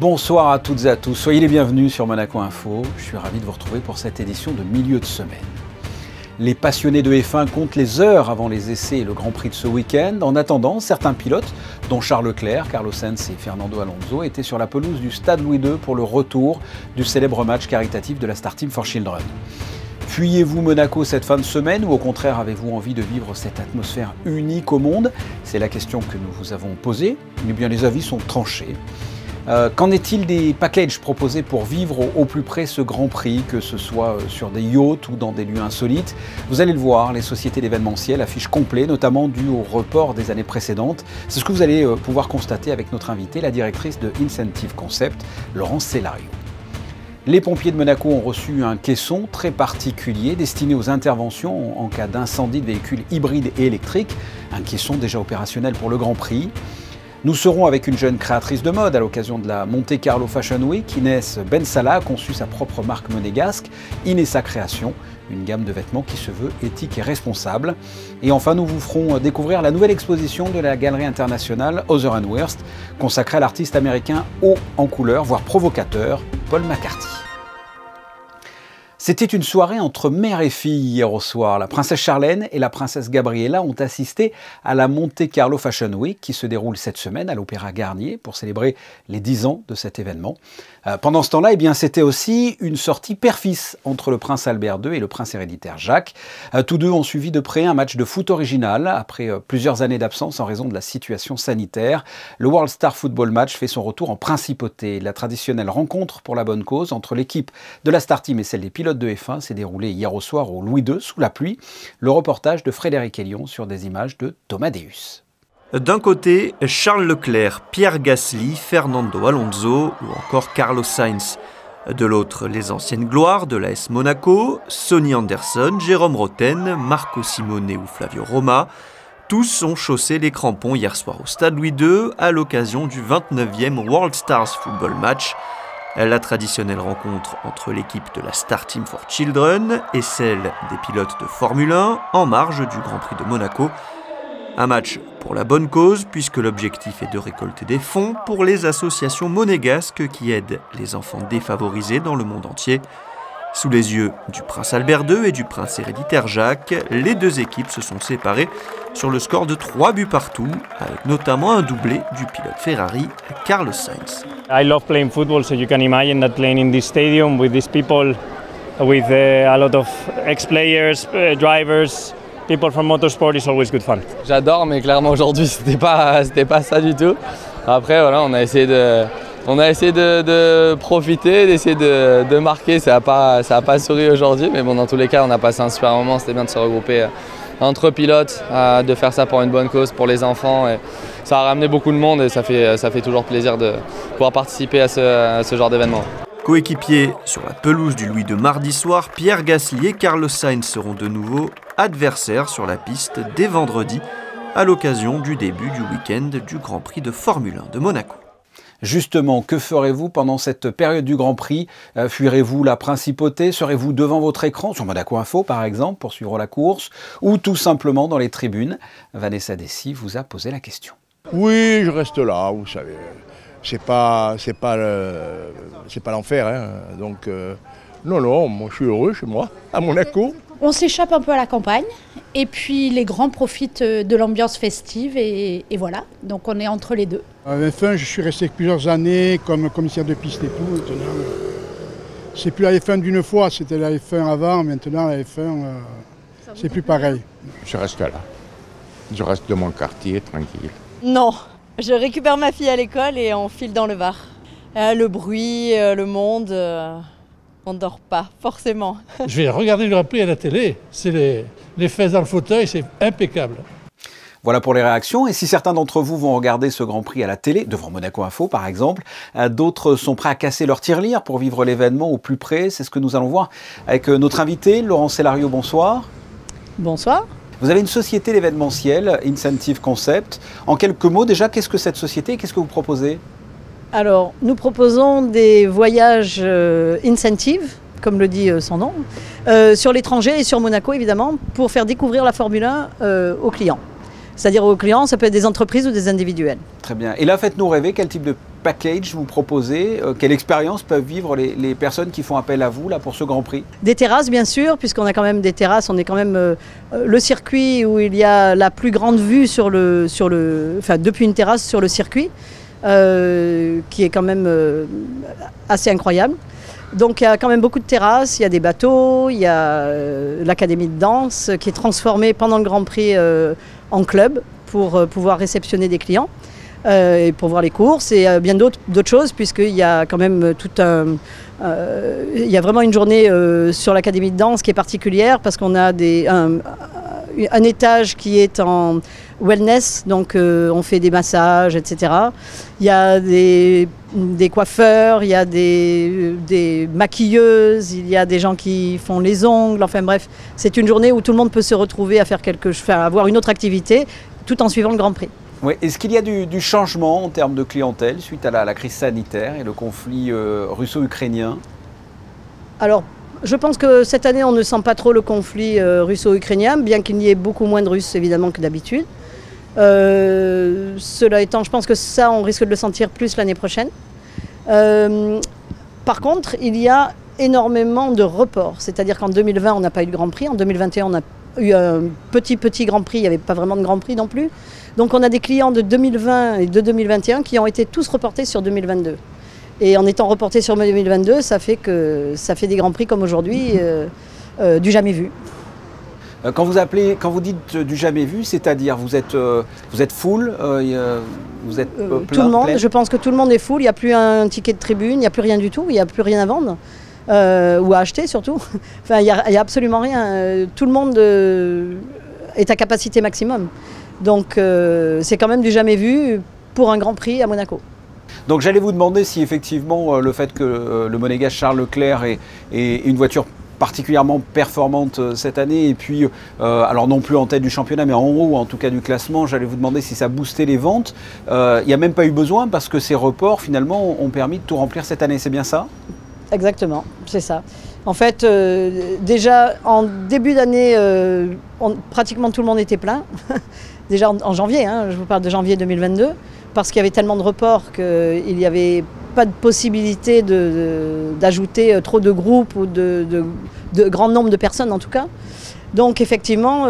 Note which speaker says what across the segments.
Speaker 1: Bonsoir à toutes et à tous, soyez les bienvenus sur Monaco Info. Je suis ravi de vous retrouver pour cette édition de milieu de semaine. Les passionnés de F1 comptent les heures avant les essais et le Grand Prix de ce week-end. En attendant, certains pilotes, dont Charles Leclerc, Carlos Sainz et Fernando Alonso, étaient sur la pelouse du Stade Louis II pour le retour du célèbre match caritatif de la Star Team for Children. Fuyez-vous Monaco cette fin de semaine ou au contraire avez-vous envie de vivre cette atmosphère unique au monde? C'est la question que nous vous avons posée. Eh bien, les avis sont tranchés. Qu'en est-il des packages proposés pour vivre au plus près ce Grand Prix, que ce soit sur des yachts ou dans des lieux insolites? Vous allez le voir, les sociétés d'événementiel affichent complet, notamment dû au report des années précédentes. C'est ce que vous allez pouvoir constater avec notre invitée, la directrice de Incentive Concept, Laurence Cellario. Les pompiers de Monaco ont reçu un caisson très particulier destiné aux interventions en cas d'incendie de véhicules hybrides et électriques, un caisson déjà opérationnel pour le Grand Prix. Nous serons avec une jeune créatrice de mode à l'occasion de la Monte Carlo Fashion Week. Inès Bensala a conçu sa propre marque monégasque, Inessa Création, une gamme de vêtements qui se veut éthique et responsable. Et enfin, nous vous ferons découvrir la nouvelle exposition de la galerie internationale Other & Worst, consacrée à l'artiste américain haut en couleur, voire provocateur, Paul McCarthy. C'était une soirée entre mère et fille hier au soir. La princesse Charlène et la princesse Gabriella ont assisté à la Monte Carlo Fashion Week qui se déroule cette semaine à l'Opéra Garnier pour célébrer les 10 ans de cet événement. Pendant ce temps-là, c'était aussi une sortie père-fils entre le prince Albert II et le prince héréditaire Jacques. Tous deux ont suivi de près un match de foot original après plusieurs années d'absence en raison de la situation sanitaire. Le World Star Football Match fait son retour en principauté. La traditionnelle rencontre pour la bonne cause entre l'équipe de la Star Team et celle des pilotes de F1 s'est déroulée hier au soir au Louis II sous la pluie. Le reportage de Frédéric Elion sur des images de Thomas Deus.
Speaker 2: D'un côté, Charles Leclerc, Pierre Gasly, Fernando Alonso ou encore Carlos Sainz. De l'autre, les anciennes gloires de l'AS Monaco, Sonny Anderson, Jérôme Rotten, Marco Simone ou Flavio Roma. Tous ont chaussé les crampons hier soir au Stade Louis II à l'occasion du 29e World Stars Football Match. La traditionnelle rencontre entre l'équipe de la Star Team for Children et celle des pilotes de Formule 1 en marge du Grand Prix de Monaco. Un match pour la bonne cause puisque l'objectif est de récolter des fonds pour les associations monégasques qui aident les enfants défavorisés dans le monde entier. Sous les yeux du prince Albert II et du prince héréditaire Jacques, les deux équipes se sont séparées sur le score de 3 buts partout, avec notamment un doublé du pilote Ferrari, Carlos Sainz.
Speaker 3: I love playing football, so you can imagine that playing in this stadium with these people, with a lot of ex-players, drivers, people from motorsport is always good fun.
Speaker 4: J'adore, mais clairement aujourd'hui c'était pas ça du tout. Après voilà, on a essayé de profiter, d'essayer de marquer. Ça a pas souri aujourd'hui, mais bon, dans tous les cas, on a passé un super moment. C'était bien de se regrouper entre pilotes, de faire ça pour une bonne cause, pour les enfants. Et ça a ramené beaucoup de monde et ça fait toujours plaisir de pouvoir participer à ce genre d'événement.
Speaker 2: Coéquipiers sur la pelouse du Louis II mardi soir, Pierre Gasly et Carlos Sainz seront de nouveau adversaires sur la piste dès vendredi, à l'occasion du début du week-end du Grand Prix de Formule 1 de Monaco.
Speaker 1: Justement, que ferez-vous pendant cette période du Grand Prix? Fuirez-vous la principauté? Serez-vous devant votre écran, sur Monaco Info par exemple, pour suivre la course? Ou tout simplement dans les tribunes? Vanessa Dessy vous a posé la question.
Speaker 5: Oui, je reste là, vous savez. C'est pas l'enfer, hein. Donc, non, moi je suis heureux chez moi, à Monaco.
Speaker 6: On s'échappe un peu à la campagne et puis les grands profitent de l'ambiance festive et voilà, donc on est entre les deux.
Speaker 7: À F1, je suis resté plusieurs années comme commissaire de piste et tout. Maintenant, c'est plus la F1 d'une fois, c'était la F1 avant, maintenant la F1, c'est plus pareil.
Speaker 5: Je reste là, je reste dans mon quartier tranquille.
Speaker 8: Non, je récupère ma fille à l'école et on file dans le Var. Le bruit, le monde... On ne dort pas, forcément.
Speaker 9: Je vais regarder le Grand Prix à la télé. C'est les fesses dans le fauteuil, c'est impeccable.
Speaker 1: Voilà pour les réactions. Et si certains d'entre vous vont regarder ce Grand Prix à la télé, devant Monaco Info par exemple, d'autres sont prêts à casser leur tirelire pour vivre l'événement au plus près. C'est ce que nous allons voir avec notre invité, Laurence Cellario. Bonsoir.
Speaker 6: Bonsoir.
Speaker 1: Vous avez une société d'événementiel, Incentive Concept. En quelques mots déjà, qu'est-ce que cette société et qu'est-ce que vous proposez ?
Speaker 6: Alors, nous proposons des voyages Incentive, comme le dit son nom, sur l'étranger et sur Monaco évidemment, pour faire découvrir la Formule 1 aux clients.
Speaker 10: C'est-à-dire aux clients, ça peut être des entreprises ou des individuels.
Speaker 1: Très bien. Et là, faites-nous rêver, quel type de package vous proposez? Quelle expérience peuvent vivre les personnes qui font appel à vous là, pour ce Grand Prix?
Speaker 10: Des terrasses, bien sûr, puisqu'on a quand même des terrasses. On est quand même le circuit où il y a la plus grande vue depuis une terrasse sur le circuit, qui est quand même assez incroyable. Donc il y a quand même beaucoup de terrasses, il y a des bateaux, il y a l'académie de danse qui est transformée pendant le Grand Prix en club pour pouvoir réceptionner des clients et pour voir les courses et bien d'autres choses, puisqu'il y a quand même il y a vraiment une journée sur l'académie de danse qui est particulière parce qu'on a un étage qui est en wellness, donc on fait des massages, etc. Il y a des coiffeurs, il y a des maquilleuses, il y a des gens qui font les ongles, enfin bref, c'est une journée où tout le monde peut se retrouver à avoir une autre activité tout en suivant le Grand Prix.
Speaker 1: Oui. Est-ce qu'il y a du changement en termes de clientèle suite à la crise sanitaire et le conflit russo-ukrainien?
Speaker 10: Alors, je pense que cette année, on ne sent pas trop le conflit russo-ukrainien, bien qu'il y ait beaucoup moins de Russes, évidemment, que d'habitude. Cela étant, je pense que ça, on risque de le sentir plus l'année prochaine. Par contre, il y a énormément de reports. C'est-à-dire qu'en 2020, on n'a pas eu de Grand Prix. En 2021, on a eu un petit Grand Prix. Il n'y avait pas vraiment de Grand Prix non plus. Donc, on a des clients de 2020 et de 2021 qui ont été tous reportés sur 2022. Et en étant reportés sur 2022, ça fait des Grands Prix comme aujourd'hui, du jamais vu.
Speaker 1: Quand vous dites du jamais vu, c'est-à-dire vous êtes full, vous êtes plein?
Speaker 10: Tout le monde,
Speaker 1: plein.
Speaker 10: je pense que tout le monde est full, il n'y a plus un ticket de tribune, il n'y a plus rien du tout, il n'y a plus rien à vendre, ou à acheter surtout. Enfin, il n'y a absolument rien, tout le monde est à capacité maximum. Donc c'est quand même du jamais vu pour un Grand Prix à Monaco.
Speaker 1: Donc j'allais vous demander si effectivement le fait que le monégasque Charles Leclerc ait une voiture particulièrement performante cette année et puis alors non plus en tête du championnat mais en haut en tout cas du classement, j'allais vous demander si ça boostait les ventes. Il n'y a même pas eu besoin parce que ces reports finalement ont permis de tout remplir cette année, c'est bien ça?
Speaker 10: Exactement, c'est ça. En fait, déjà en début d'année, pratiquement tout le monde était plein. Déjà en janvier, hein, je vous parle de janvier 2022, parce qu'il y avait tellement de reports qu'il n'y avait pas de possibilité d'ajouter trop de groupes ou de grand nombre de personnes en tout cas. Donc effectivement,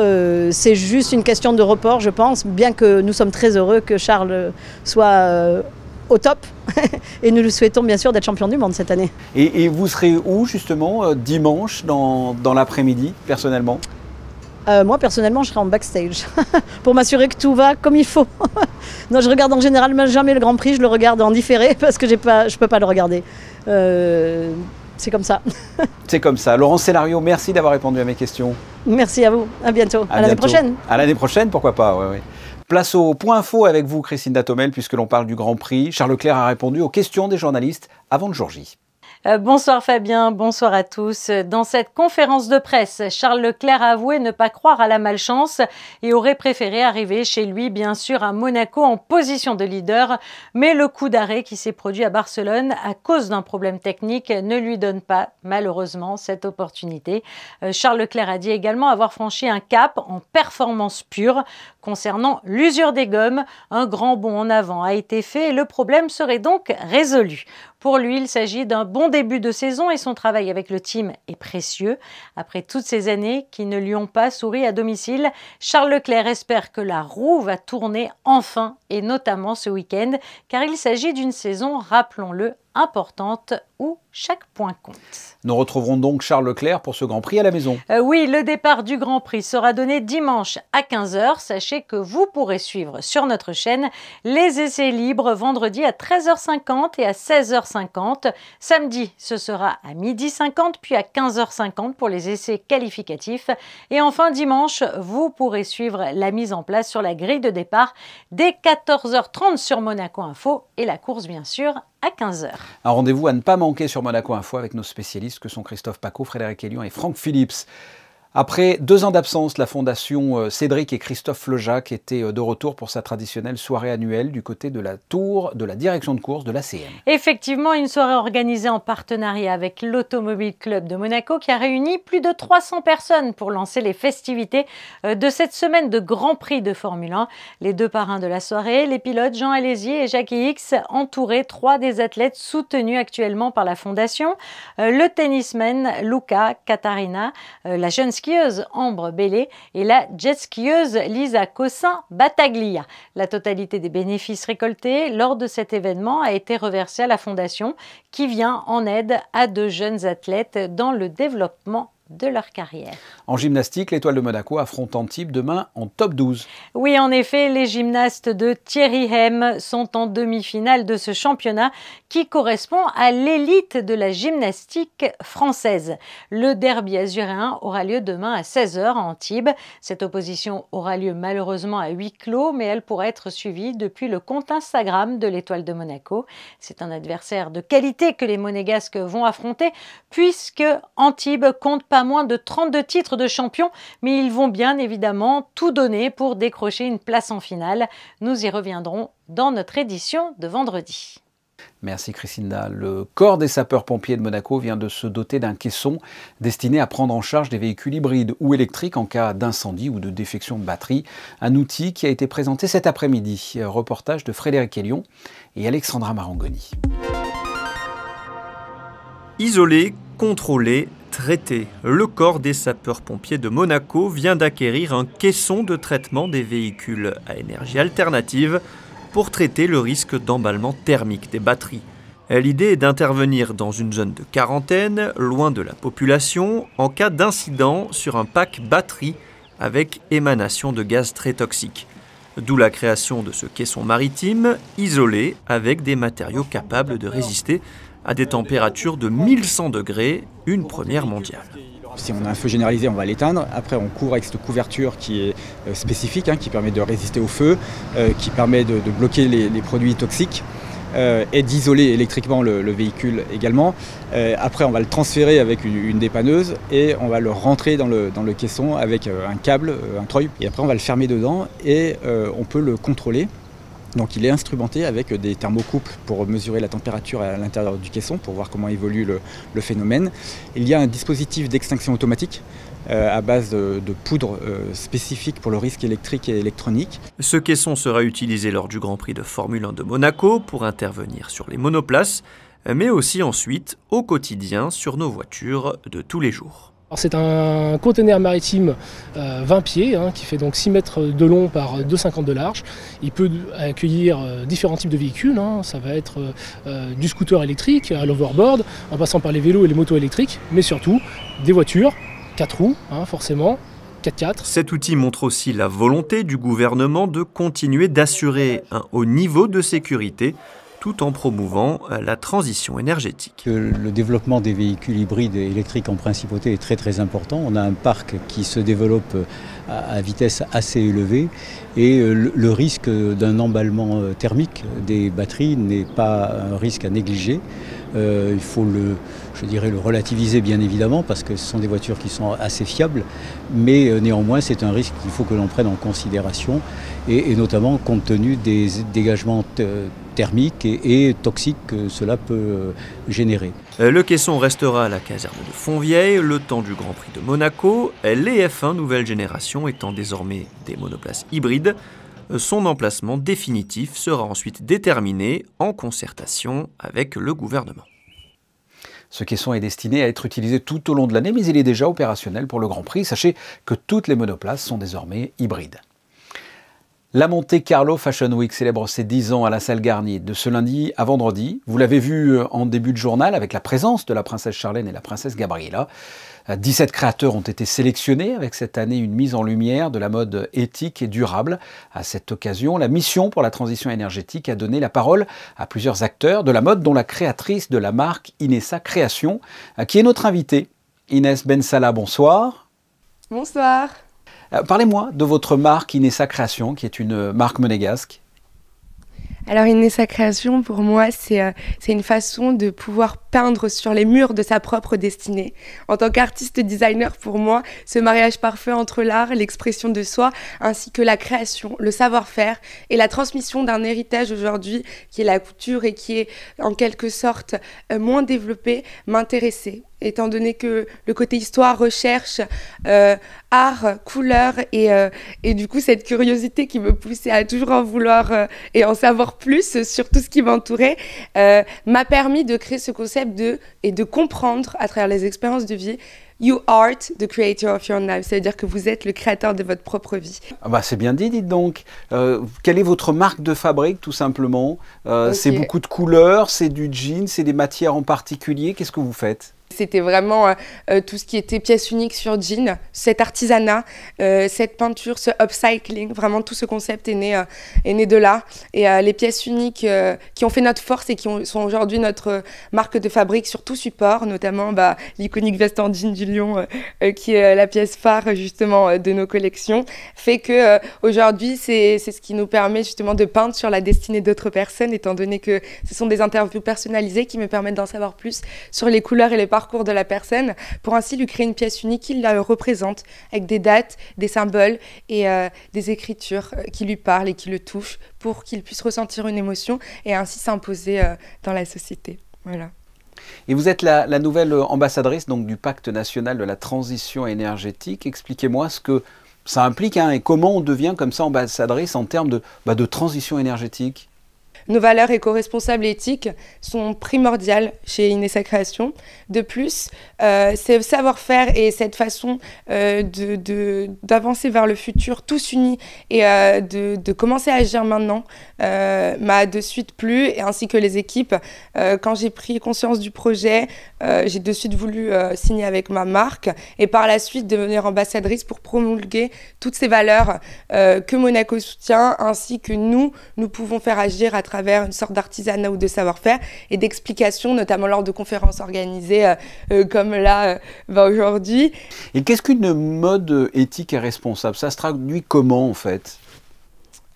Speaker 10: c'est juste une question de report, je pense, bien que nous sommes très heureux que Charles soit au top et nous lui souhaitons bien sûr d'être champion du monde cette année.
Speaker 1: Et vous serez où justement dimanche dans l'après-midi personnellement?
Speaker 10: Moi, personnellement, je serai en backstage pour m'assurer que tout va comme il faut. Non, je regarde en général jamais le Grand Prix, je le regarde en différé parce que je ne peux pas le regarder. C'est comme ça.
Speaker 1: C'est comme ça. Laurence Célario, merci d'avoir répondu à mes questions.
Speaker 10: Merci à vous. À bientôt. À l'année prochaine.
Speaker 1: À l'année prochaine, pourquoi pas. Ouais, ouais. Place au point info avec vous, Christine Datomel, puisque l'on parle du Grand Prix. Charles Leclerc a répondu aux questions des journalistes avant le jour J.
Speaker 11: Bonsoir Fabien, bonsoir à tous. Dans cette conférence de presse, Charles Leclerc a avoué ne pas croire à la malchance et aurait préféré arriver chez lui, bien sûr, à Monaco en position de leader. Mais le coup d'arrêt qui s'est produit à Barcelone à cause d'un problème technique ne lui donne pas, malheureusement, cette opportunité. Charles Leclerc a dit également avoir franchi un cap en performance pure. Concernant l'usure des gommes, un grand bond en avant a été fait et le problème serait donc résolu. Pour lui, il s'agit d'un bon début de saison et son travail avec le team est précieux. Après toutes ces années qui ne lui ont pas souri à domicile, Charles Leclerc espère que la roue va tourner enfin et notamment ce week-end car il s'agit d'une saison, rappelons-le, importante où chaque point compte.
Speaker 1: Nous retrouverons donc Charles Leclerc pour ce Grand Prix à la maison.
Speaker 11: Oui, le départ du Grand Prix sera donné dimanche à 15h. Sachez que vous pourrez suivre sur notre chaîne les essais libres vendredi à 13h50 et à 16h50. Samedi, ce sera à 12h50 puis à 15h50 pour les essais qualificatifs. Et enfin dimanche, vous pourrez suivre la mise en place sur la grille de départ dès 14h30 sur Monaco Info et la course bien sûr à 15h.
Speaker 1: Un rendez-vous à ne pas manquer sur Monaco Info avec nos spécialistes que sont Christophe Pacaud, Frédéric Hélion et Franck Phillips. Après 2 ans d'absence, la fondation Cédric et Christophe Flojac étaient de retour pour sa traditionnelle soirée annuelle du côté de la tour de la direction de course de l'ACM.
Speaker 11: Effectivement, une soirée organisée en partenariat avec l'Automobile Club de Monaco qui a réuni plus de 300 personnes pour lancer les festivités de cette semaine de Grand Prix de Formule 1. Les 2 parrains de la soirée, les pilotes Jean Alésier et Jackie X, entouraient 3 des athlètes soutenus actuellement par la fondation. Le tennisman Luca Catarina, la jeune skieuse Ambre Bellé et la jet skieuse Lisa Cossin-Battaglia. La totalité des bénéfices récoltés lors de cet événement a été reversée à la fondation qui vient en aide à 2 jeunes athlètes dans le développement de leur carrière.
Speaker 1: En gymnastique, l'Étoile de Monaco affronte Antibes demain en top 12.
Speaker 11: Oui, en effet, les gymnastes de Thierry Hem sont en demi-finale de ce championnat qui correspond à l'élite de la gymnastique française. Le derby azuréen aura lieu demain à 16h à Antibes. Cette opposition aura lieu malheureusement à huis clos, mais elle pourra être suivie depuis le compte Instagram de l'Étoile de Monaco. C'est un adversaire de qualité que les Monégasques vont affronter, puisque Antibes compte pas moins de 32 titres de champion, mais ils vont bien évidemment tout donner pour décrocher une place en finale. Nous y reviendrons dans notre édition de vendredi.
Speaker 1: Merci Christina. Le corps des sapeurs-pompiers de Monaco vient de se doter d'un caisson destiné à prendre en charge des véhicules hybrides ou électriques en cas d'incendie ou de défection de batterie. Un outil qui a été présenté cet après-midi. Reportage de Frédéric Elion et Alexandra Marangoni.
Speaker 2: Isolé, contrôlé, traité. Le corps des sapeurs-pompiers de Monaco vient d'acquérir un caisson de traitement des véhicules à énergie alternative pour traiter le risque d'emballement thermique des batteries. L'idée est d'intervenir dans une zone de quarantaine, loin de la population, en cas d'incident sur un pack batterie avec émanation de gaz très toxiques. D'où la création de ce caisson maritime, isolé, avec des matériaux capables de résister à des températures de 1100 degrés, une première mondiale.
Speaker 12: Si on a un feu généralisé, on va l'éteindre. Après, on couvre avec cette couverture qui est spécifique, qui permet de résister au feu, qui permet de bloquer les produits toxiques et d'isoler électriquement le véhicule également. Après, on va le transférer avec une dépanneuse et on va le rentrer dans le caisson avec un câble, un treuil. Et après, on va le fermer dedans et on peut le contrôler. Donc il est instrumenté avec des thermocouples pour mesurer la température à l'intérieur du caisson, pour voir comment évolue le phénomène. Il y a un dispositif d'extinction automatique à base de poudre spécifique pour le risque électrique et électronique.
Speaker 2: Ce caisson sera utilisé lors du Grand Prix de Formule 1 de Monaco pour intervenir sur les monoplaces, mais aussi ensuite au quotidien sur nos voitures de tous les jours.
Speaker 13: C'est un conteneur maritime 20 pieds qui fait donc 6 mètres de long par 2,50 de large. Il peut accueillir différents types de véhicules. Ça va être du scooter électrique à l'overboard, en passant par les vélos et les motos électriques, mais surtout des voitures, 4 roues forcément, 4x4.
Speaker 2: Cet outil montre aussi la volonté du gouvernement de continuer d'assurer un haut niveau de sécurité tout en promouvant la transition énergétique.
Speaker 14: Le développement des véhicules hybrides et électriques en principauté est très important. On a un parc qui se développe à vitesse assez élevée et le risque d'un emballement thermique des batteries n'est pas un risque à négliger. Il faut le relativiser bien évidemment parce que ce sont des voitures qui sont assez fiables, mais néanmoins c'est un risque qu'il faut que l'on prenne en considération et notamment compte tenu des dégagements thermiques et toxiques que cela peut générer.
Speaker 2: Le caisson restera à la caserne de Fontvieille le temps du Grand Prix de Monaco, les F1 nouvelle génération étant désormais des monoplaces hybrides. Son emplacement définitif sera ensuite déterminé en concertation avec le gouvernement.
Speaker 1: Ce caisson est destiné à être utilisé tout au long de l'année, mais il est déjà opérationnel pour le Grand Prix. Sachez que toutes les monoplaces sont désormais hybrides. La Monte Carlo Fashion Week célèbre ses 10 ans à la salle Garnier de ce lundi à vendredi. Vous l'avez vu en début de journal avec la présence de la princesse Charlène et la princesse Gabriella. 17 créateurs ont été sélectionnés avec cette année une mise en lumière de la mode éthique et durable. À cette occasion, la mission pour la transition énergétique a donné la parole à plusieurs acteurs de la mode, dont la créatrice de la marque Inessa Création, qui est notre invitée. Inès Bensala, bonsoir.
Speaker 15: Bonsoir.
Speaker 1: Parlez-moi de votre marque Inessa Création, qui est une marque monégasque.
Speaker 15: Alors Inessa Création, pour moi, c'est une façon de pouvoir peindre sur les murs de sa propre destinée. En tant qu'artiste designer, pour moi, ce mariage parfait entre l'art, l'expression de soi, ainsi que la création, le savoir-faire et la transmission d'un héritage aujourd'hui qui est la couture et qui est en quelque sorte moins développé, m'intéressait. Étant donné que le côté histoire, recherche, art, couleur et du coup cette curiosité qui me poussait à toujours en vouloir et en savoir plus sur tout ce qui m'entourait m'a permis de créer ce concept et de comprendre à travers les expériences de vie. You are the creator of your life, ça veut dire que vous êtes le créateur de votre propre vie.
Speaker 1: Ah bah c'est bien dit, dites donc. Quelle est votre marque de fabrique, tout simplement? Okay. C'est beaucoup de couleurs, c'est du jean, c'est des matières en particulier. Qu'est-ce que vous faites?
Speaker 15: C'était vraiment tout ce qui était pièce unique sur jean, cet artisanat, cette peinture, ce upcycling, vraiment tout ce concept est né de là. Et les pièces uniques qui ont fait notre force et qui sont aujourd'hui notre marque de fabrique sur tout support, notamment l'iconique veste en jean du Lion, qui est la pièce phare justement de nos collections, fait que aujourd'hui c'est ce qui nous permet justement de peindre sur la destinée d'autres personnes, étant donné que ce sont des interviews personnalisées qui me permettent d'en savoir plus sur les couleurs et les parcours de la personne, pour ainsi lui créer une pièce unique qui la représente, avec des dates, des symboles et des écritures qui lui parlent et qui le touchent, pour qu'il puisse ressentir une émotion et ainsi s'imposer dans la société. Voilà.
Speaker 1: Et vous êtes la nouvelle ambassadrice donc, du Pacte national de la transition énergétique. Expliquez-moi ce que ça implique et comment on devient comme ça ambassadrice en termes de transition énergétique.
Speaker 15: Nos valeurs éco-responsables et éthiques sont primordiales chez Inessa Création. De plus, ce savoir-faire et cette façon d'avancer vers le futur tous unis et de commencer à agir maintenant m'a de suite plu, et ainsi que les équipes. Quand j'ai pris conscience du projet, j'ai de suite voulu signer avec ma marque et par la suite devenir ambassadrice pour promulguer toutes ces valeurs que Monaco soutient, ainsi que nous pouvons faire agir à travers une sorte d'artisanat ou de savoir-faire et d'explications, notamment lors de conférences organisées comme là aujourd'hui.
Speaker 1: Et qu'est-ce qu'une mode éthique et responsable? Ça se traduit comment en fait?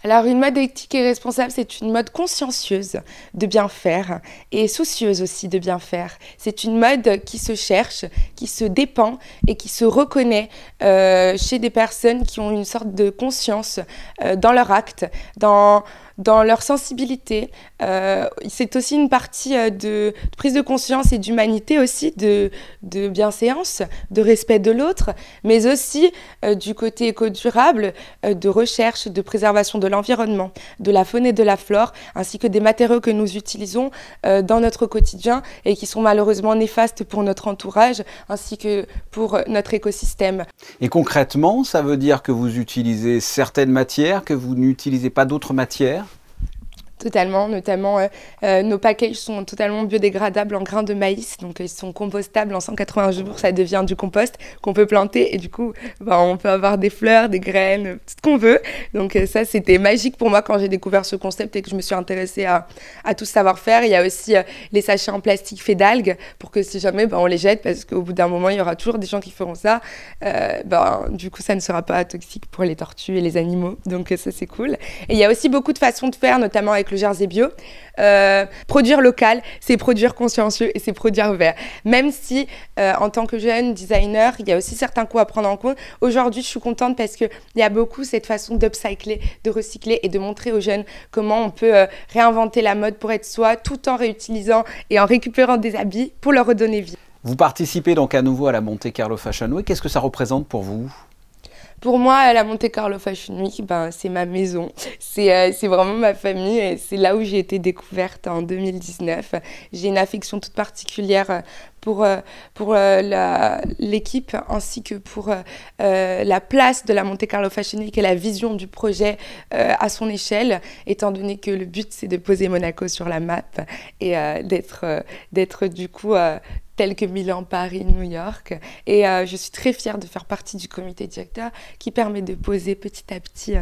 Speaker 15: Alors une mode éthique et responsable, c'est une mode consciencieuse de bien faire et soucieuse aussi de bien faire. C'est une mode qui se cherche, qui se dépend et qui se reconnaît chez des personnes qui ont une sorte de conscience dans leur acte, dans leur sensibilité. C'est aussi une partie de prise de conscience et d'humanité aussi, de bienséance, de respect de l'autre, mais aussi du côté éco-durable, de recherche, de préservation de l'environnement, de la faune et de la flore, ainsi que des matériaux que nous utilisons dans notre quotidien et qui sont malheureusement néfastes pour notre entourage, ainsi que pour notre écosystème.
Speaker 1: Et concrètement, ça veut dire que vous utilisez certaines matières, que vous n'utilisez pas d'autres matières?
Speaker 15: Totalement, notamment nos packages sont totalement biodégradables en grains de maïs, donc ils sont compostables en 180 jours, ça devient du compost qu'on peut planter et du coup on peut avoir des fleurs, des graines, tout ce qu'on veut. Donc ça c'était magique pour moi quand j'ai découvert ce concept et que je me suis intéressée à tout ce savoir-faire. Il y a aussi les sachets en plastique faits d'algues pour que si jamais on les jette, parce qu'au bout d'un moment il y aura toujours des gens qui feront ça, du coup ça ne sera pas toxique pour les tortues et les animaux, donc ça c'est cool. Et il y a aussi beaucoup de façons de faire, notamment avec le Jersey Bio. Produire local, c'est produire consciencieux et c'est produire vert. Même si, en tant que jeune designer, il y a aussi certains coûts à prendre en compte. Aujourd'hui, je suis contente parce qu'il y a beaucoup cette façon d'upcycler, de recycler et de montrer aux jeunes comment on peut réinventer la mode pour être soi, tout en réutilisant et en récupérant des habits pour leur redonner vie.
Speaker 1: Vous participez donc à nouveau à la Monte Carlo Fashion Week. Qu'est-ce que ça représente pour vous ?
Speaker 15: Pour moi, la Monte Carlo Fashion Week, c'est ma maison. C'est vraiment ma famille et c'est là où j'ai été découverte en 2019. J'ai une affection toute particulière pour l'équipe ainsi que pour la place de la Monte Carlo Fashion Week et la vision du projet à son échelle, étant donné que le but, c'est de poser Monaco sur la map et d'être du coup tels que Milan, Paris, New York. Et je suis très fière de faire partie du comité directeur qui permet de poser petit à petit,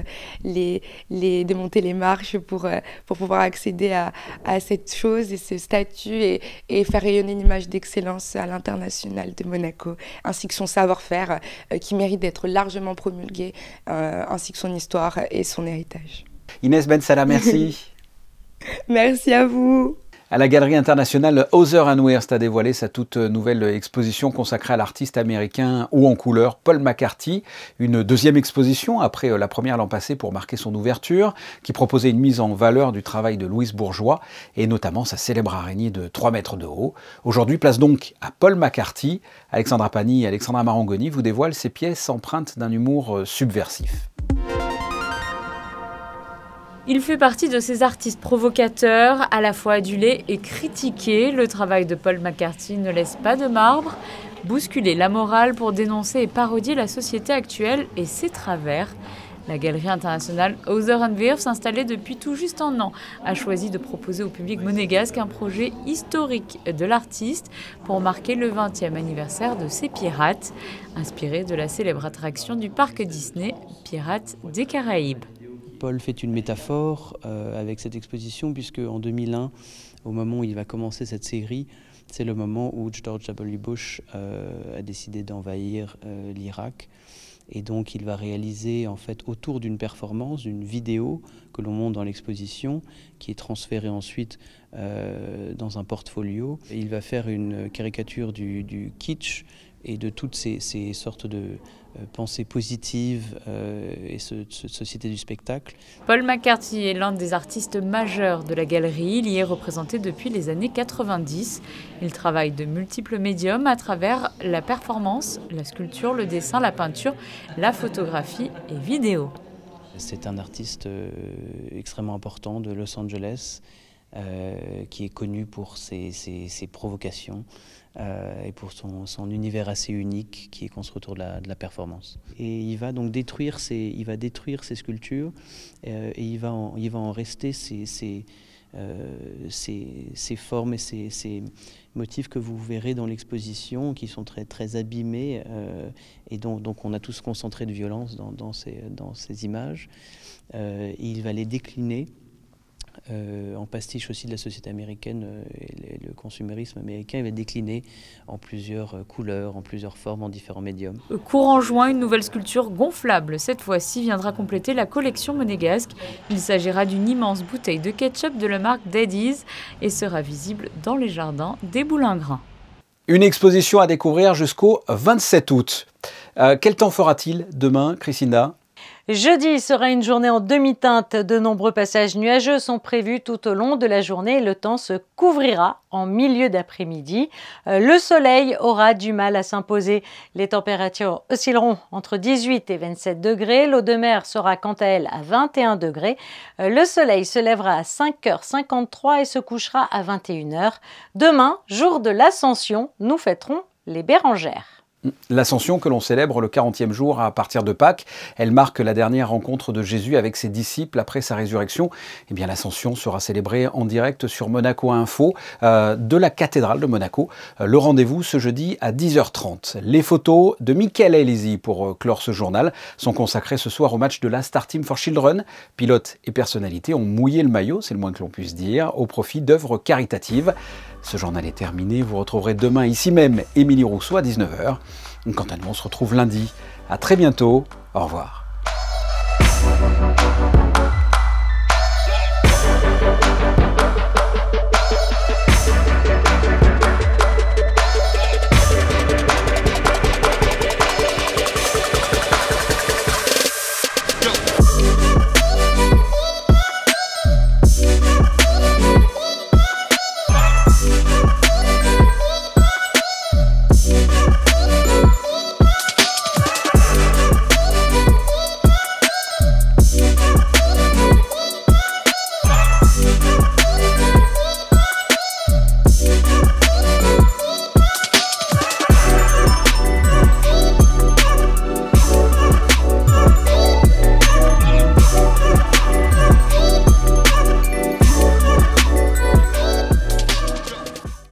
Speaker 15: de monter les marches pour pouvoir accéder à cette chose et ce statut et faire rayonner une image d'excellence à l'international de Monaco, ainsi que son savoir-faire qui mérite d'être largement promulgué, ainsi que son histoire et son héritage.
Speaker 1: Inès Bensalah, merci.
Speaker 15: Merci à vous.
Speaker 1: À la Galerie internationale Hauser & Wirth a dévoilé sa toute nouvelle exposition consacrée à l'artiste américain haut en couleur Paul McCarthy. Une deuxième exposition après la première l'an passé pour marquer son ouverture, qui proposait une mise en valeur du travail de Louise Bourgeois et notamment sa célèbre araignée de 3 mètres de haut. Aujourd'hui, place donc à Paul McCarthy. Alexandra Pani et Alexandra Marangoni vous dévoilent ces pièces empreintes d'un humour subversif.
Speaker 16: Il fait partie de ces artistes provocateurs, à la fois adulés et critiqués. Le travail de Paul McCarthy ne laisse pas de marbre. Bousculer la morale pour dénoncer et parodier la société actuelle et ses travers. La Galerie internationale Hauser & Wirth, installée depuis tout juste un an, a choisi de proposer au public monégasque un projet historique de l'artiste pour marquer le 20e anniversaire de ses pirates, inspiré de la célèbre attraction du parc Disney, Pirates des Caraïbes.
Speaker 17: Paul fait une métaphore avec cette exposition puisque en 2001, au moment où il va commencer cette série, c'est le moment où George W. Bush a décidé d'envahir l'Irak. Et donc il va réaliser en fait autour d'une performance, d'une vidéo que l'on montre dans l'exposition, qui est transférée ensuite dans un portfolio. Et il va faire une caricature du kitsch et de toutes ces sortes de pensées positives et cette société du spectacle.
Speaker 16: Paul McCarthy est l'un des artistes majeurs de la galerie. Il y est représenté depuis les années 90. Il travaille de multiples médiums à travers la performance, la sculpture, le dessin, la peinture, la photographie et vidéo.
Speaker 17: C'est un artiste extrêmement important de Los Angeles qui est connu pour ses provocations et pour son univers assez unique qui est construit autour de la performance. Et il va donc détruire ses sculptures et il va en rester ces formes et ces motifs que vous verrez dans l'exposition qui sont très, très abîmés et donc on a tous concentré de violence dans ces images. Il va les décliner en pastiche aussi de la société américaine et le consumérisme américain. Il va décliner en plusieurs couleurs, en plusieurs formes, en différents médiums.
Speaker 16: Courant juin, une nouvelle sculpture gonflable, cette fois-ci, viendra compléter la collection monégasque. Il s'agira d'une immense bouteille de ketchup de la marque Daddy's et sera visible dans les jardins des Boulingrins.
Speaker 1: Une exposition à découvrir jusqu'au 27 août. Quel temps fera-t-il demain, Christina ?
Speaker 11: Jeudi sera une journée en demi-teinte. De nombreux passages nuageux sont prévus tout au long de la journée. Le temps se couvrira en milieu d'après-midi. Le soleil aura du mal à s'imposer. Les températures oscilleront entre 18 et 27 degrés. L'eau de mer sera quant à elle à 21 degrés. Le soleil se lèvera à 5h53 et se couchera à 21h. Demain, jour de l'Ascension, nous fêterons les Bérengères.
Speaker 1: L'Ascension que l'on célèbre le 40e jour à partir de Pâques, elle marque la dernière rencontre de Jésus avec ses disciples après sa résurrection. Eh bien, l'Ascension sera célébrée en direct sur Monaco Info de la cathédrale de Monaco. Le rendez-vous ce jeudi à 10h30. Les photos de Michael Elisi pour clore ce journal sont consacrées ce soir au match de la Star Team for Children. Pilotes et personnalités ont mouillé le maillot, c'est le moins que l'on puisse dire, au profit d'œuvres caritatives. Ce journal est terminé, vous retrouverez demain ici même Émilie Rousseau à 19h. Quant à nous, on se retrouve lundi. À très bientôt, au revoir.